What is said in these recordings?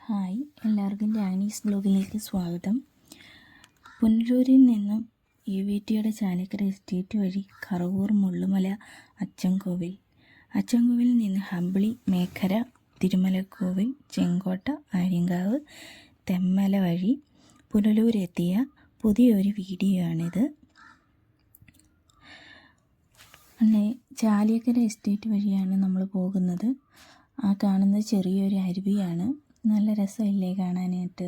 Hi, എല്ലാവർക്കും രാണീസ് ബ്ലോഗിലേക്ക് സ്വാഗതം. പുനലൂരിൽ നിന്നും EVTയുടെ ചാലക്കര എസ്റ്റേറ്റ് വഴി കറവൂർ മുള്ളുമല അച്ചൻകോവിൽ നിന്ന് ഹമ്പിളി മേഖര തിരുമലക്കോവിൽ ചെങ്കോട്ട ആര്യങ്കാവ് തെന്മല വഴി പുനലൂരെത്തിയ പുതിയൊരു വീഡിയോ ആണിത്. ചാലക്കര എസ്റ്റേറ്റ് വഴിയാണ് നമ്മൾ പോകുന്നത്. ആ കാണുന്നത് ചെറിയൊരു അരുവിയാണ്. നല്ല രസമില്ലേ കാണാനായിട്ട്?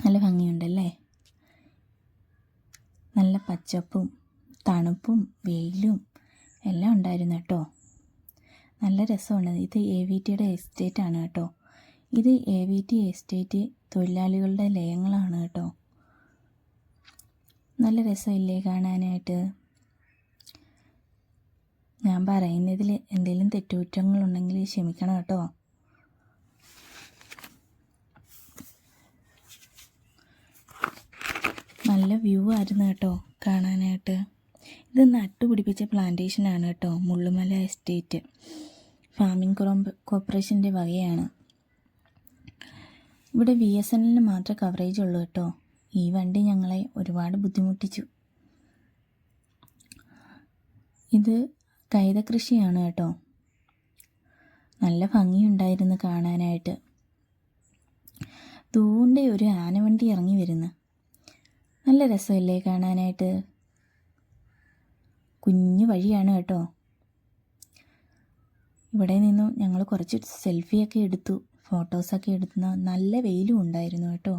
നല്ല ഭംഗിയുണ്ടല്ലേ? നല്ല പച്ചപ്പും തണുപ്പും വെയിലും എല്ലാം ഉണ്ടായിരുന്നു കേട്ടോ. നല്ല രസമുണ്ട്. ഇത് EVTയുടെ എസ്റ്റേറ്റാണ് കേട്ടോ. ഇത് EVT എസ്റ്റേറ്റ് തൊഴിലാളികളുടെ ലയങ്ങളാണ് കേട്ടോ. നല്ല രസമില്ലേ കാണാനായിട്ട്? ഞാൻ പറയുന്നതിൽ എന്തെങ്കിലും തെറ്റുകുറ്റങ്ങളുണ്ടെങ്കിൽ ക്ഷമിക്കണം കേട്ടോ. നല്ല വ്യൂ ആയിരുന്നു കേട്ടോ കാണാനായിട്ട്. ഇത് നട്ടുപിടിപ്പിച്ച പ്ലാന്റേഷനാണ് കേട്ടോ. മുള്ളുമല എസ്റ്റേറ്റ് ഫാമിംഗ് കോർപ്പറേഷൻ്റെ വകയാണ്. ഇവിടെ BSNL മാത്രമേ കവറേജ് ഉള്ളൂ കേട്ടോ. ഈ വണ്ടി ഞങ്ങളെ ഒരുപാട് ബുദ്ധിമുട്ടിച്ചു. ഇത് കൈതകൃഷിയാണ് കേട്ടോ. നല്ല ഭംഗിയുണ്ടായിരുന്നു കാണാനായിട്ട്. ദൂരെ ഒരു ആനവണ്ടി ഇറങ്ങി വരുന്നു. നല്ല രസമല്ലേ കാണാനായിട്ട്? കുഞ്ഞു വഴിയാണ് കേട്ടോ. ഇവിടെ നിന്നും ഞങ്ങൾ കുറച്ച് സെൽഫിയൊക്കെ എടുത്തു, ഫോട്ടോസൊക്കെ എടുത്തുന്ന നല്ല വെയിലും ഉണ്ടായിരുന്നു കേട്ടോ.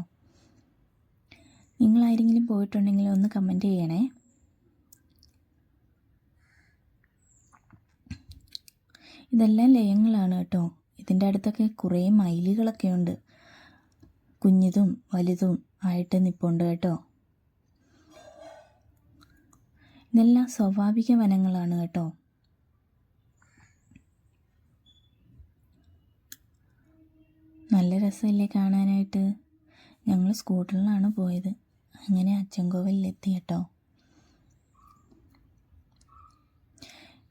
നിങ്ങളാരെങ്കിലും പോയിട്ടുണ്ടെങ്കിൽ ഒന്ന് കമൻറ്റ് ചെയ്യണേ. ഇതെല്ലാം ലയങ്ങളാണ് കേട്ടോ. ഇതിൻ്റെ അടുത്തൊക്കെ കുറേ മയിലുകളൊക്കെ ഉണ്ട്. കുഞ്ഞിതും വലുതും ആയിട്ട് നിൽപ്പുണ്ട് കേട്ടോ. ഇതെല്ലാം സ്വാഭാവിക വനങ്ങളാണ് കേട്ടോ. നല്ല രസമില്ലേ കാണാനായിട്ട്? ഞങ്ങൾ സ്കൂട്ടറിലാണ് പോയത്. അങ്ങനെ അച്ചൻകോവിലെത്തി കേട്ടോ.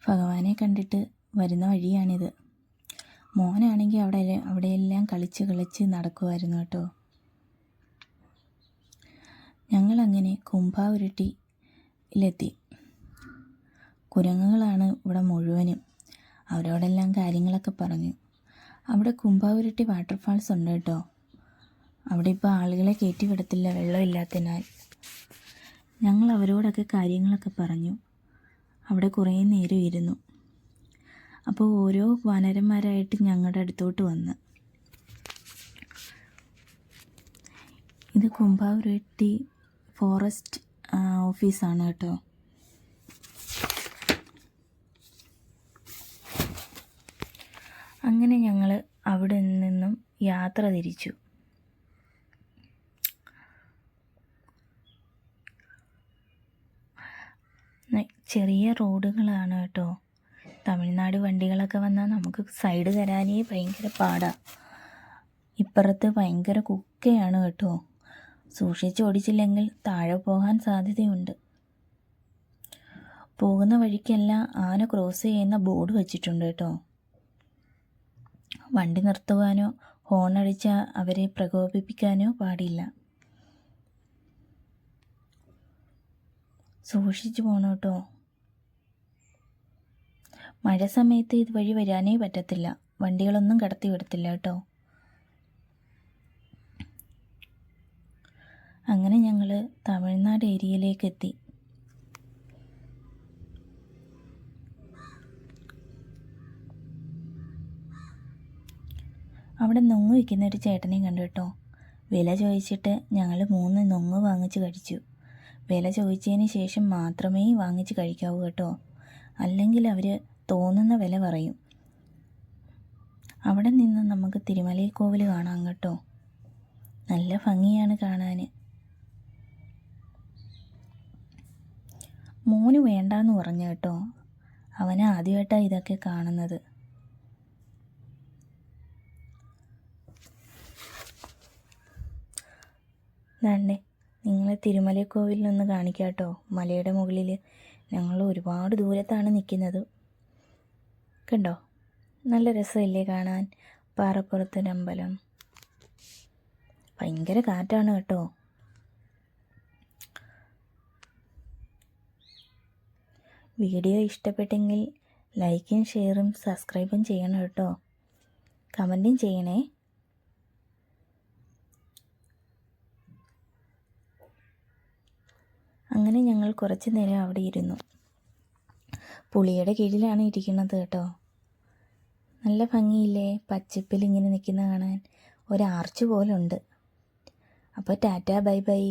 ഭഗവാനെ കണ്ടിട്ട് വരുന്ന വഴിയാണിത്. മോനാണെങ്കിൽ അവിടെയെല്ലാം കളിച്ച് നടക്കുമായിരുന്നു കേട്ടോ. ഞങ്ങളങ്ങനെ കുംഭാവുരുട്ടിയിലെത്തി. കുരങ്ങുകളാണ് ഇവിടെ മുഴുവനും. അവരോടെല്ലാം കാര്യങ്ങളൊക്കെ പറഞ്ഞു. അവിടെ കുംഭാവുരുട്ടി വാട്ടർഫാൾസ് ഉണ്ട് കേട്ടോ. അവിടെ ഇപ്പോൾ ആളുകളെ കയറ്റി വിടത്തില്ല, വെള്ളമില്ലാത്തതിനാൽ. ഞങ്ങൾ അവരോടൊക്കെ കാര്യങ്ങളൊക്കെ പറഞ്ഞു. അവിടെ കുറേ നേരം ഇരുന്നു. അപ്പോൾ ഓരോ വാനരന്മാരായിട്ട് ഞങ്ങളുടെ അടുത്തോട്ട് വന്ന്. ഇത് കുംഭാവുരുട്ടി ഫോറസ്റ്റ് ഓഫീസാണ് കേട്ടോ. അങ്ങനെ ഞങ്ങൾ അവിടെ നിന്നും യാത്ര തിരിച്ചു. ചെറിയ റോഡുകളാണ് കേട്ടോ. തമിഴ്നാട് വണ്ടികളൊക്കെ വന്നാൽ നമുക്ക് സൈഡ് തരാനേ ഭയങ്കര പാടാണ്. ഇപ്പുറത്ത് ഭയങ്കര കുക്കയാണ് കേട്ടോ. സൂക്ഷിച്ചോടിച്ചില്ലെങ്കിൽ താഴെ പോകാൻ സാധ്യതയുണ്ട്. പോകുന്ന വഴിക്കെല്ലാം ആന ക്രോസ് ചെയ്യുന്ന ബോർഡ് വെച്ചിട്ടുണ്ട് കേട്ടോ. വണ്ടി നിർത്തുവാനോ ഹോണടിച്ചാൽ അവരെ പ്രകോപിപ്പിക്കാനോ പാടില്ല. സൂക്ഷിച്ചു പോകണം കേട്ടോ. മഴ സമയത്ത് ഇതുവഴി വരാനേ പറ്റത്തില്ല. വണ്ടികളൊന്നും കടത്തി വിടത്തില്ല കേട്ടോ. അങ്ങനെ ഞങ്ങൾ തമിഴ്നാട് ഏരിയയിലേക്ക് എത്തി. അവിടെ നൊങ്ങ് വയ്ക്കുന്ന ഒരു ചേട്ടനെയും കണ്ടു കേട്ടോ. വില ചോദിച്ചിട്ട് ഞങ്ങൾ 3 നൊങ്ങ് വാങ്ങിച്ച് കഴിച്ചു. വില ചോദിച്ചതിന് ശേഷം മാത്രമേ വാങ്ങിച്ച് കഴിക്കാവൂ കേട്ടോ. അല്ലെങ്കിൽ അവർ തോന്നുന്ന വില പറയും. അവിടെ നിന്ന് നമുക്ക് തിരുമലക്കോവിൽ കാണാം കേട്ടോ. നല്ല ഭംഗിയാണ് കാണാൻ. മോന് വേണ്ടാന്ന് പറഞ്ഞു കേട്ടോ. അവന് ആദ്യമായിട്ടാണ് ഇതൊക്കെ കാണുന്നത്. ദാണ്ടേ നിങ്ങളെ തിരുമലക്കോവിലൊന്ന് കാണിക്കാം കേട്ടോ. മലയുടെ മുകളിൽ ഞങ്ങൾ ഒരുപാട് ദൂരത്താണ് നിൽക്കുന്നത്. കണ്ടോ? നല്ല രസമില്ലേ കാണാൻ? പാറപ്പുറത്തൊരമ്പലം. ഭയങ്കര കാറ്റാണ് കേട്ടോ. വീഡിയോ ഇഷ്ടപ്പെട്ടെങ്കിൽ ലൈക്കും ഷെയറും സബ്സ്ക്രൈബും ചെയ്യണം കേട്ടോ. കമൻറ്റും ചെയ്യണേ. അങ്ങനെ ഞങ്ങൾ കുറച്ച് നേരം അവിടെ ഇരുന്നു. പുളിയുടെ കീഴിലാണ് ഇരിക്കുന്നത് കേട്ടോ. നല്ല ഭംഗിയില്ലേ പച്ചപ്പിൽ ഇങ്ങനെ നിൽക്കുന്ന കാണാൻ. ഒരു ആർച്ച് പോലെ ഉണ്ട്. അപ്പോൾ ടാറ്റാ ബൈ ബൈ.